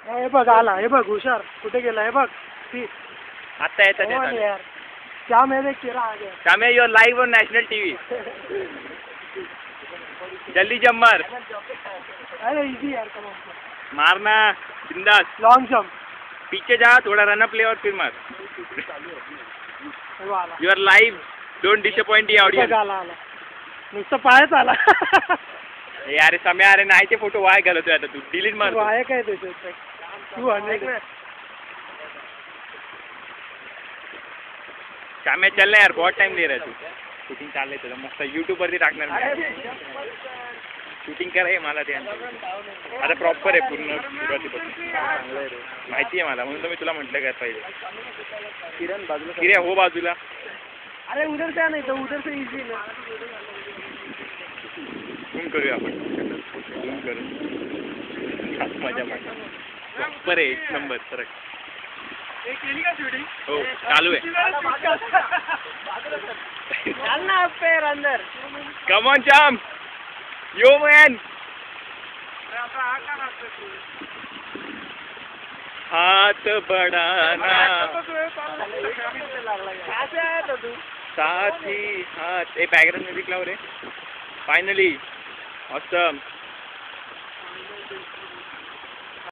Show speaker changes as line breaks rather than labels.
हे बघ आला, हे बघ हुशार कुठे गेला, हे बघ ती
आता येतात
यार क्या मैं देख तेरा आ गया
Shamya your live on national TV जल्दी जंप मार
अरे इजी यार कम
मारना बिंदास
लॉन्ग जंप
पीछे जा थोड़ा रन अप ले और फिर मार
आला
your live don't disappoint the audience
आला आला नुसतं पायच आला
अरे सम्या अरे नाही ते फोटो वाय घालतोय आता तू डिलीट मार
वाय काय त्याच्यात 200
शाम्या चल ना यार बहुत टाइम ले रहा है तू शूटिंग चाललंय तुझं मस्त यूट्यूब वरती टाकणार शूटिंग कराय मला ते आता प्रॉपर आहे पूर्ण सुरुवातीपासून माहिती आहे मला म्हणून तर मी तुला म्हटलं काय पाहिजे
किरण बाजूला
किरण हो बाजूला
अरे उधर क्या नहीं तो उधर से इजी ना
झूम करूया आपण झूम करू मजा मार प्रॉपर आहे एक नंबर सरक हो चालू आहे
चल ना पैर अंदर
कम ऑन चाम यो मैन हाथ बढ़ाना साथ ही हाथ ए बॅकग्राउंड म्युझिक लाव रे फायनली ऑसम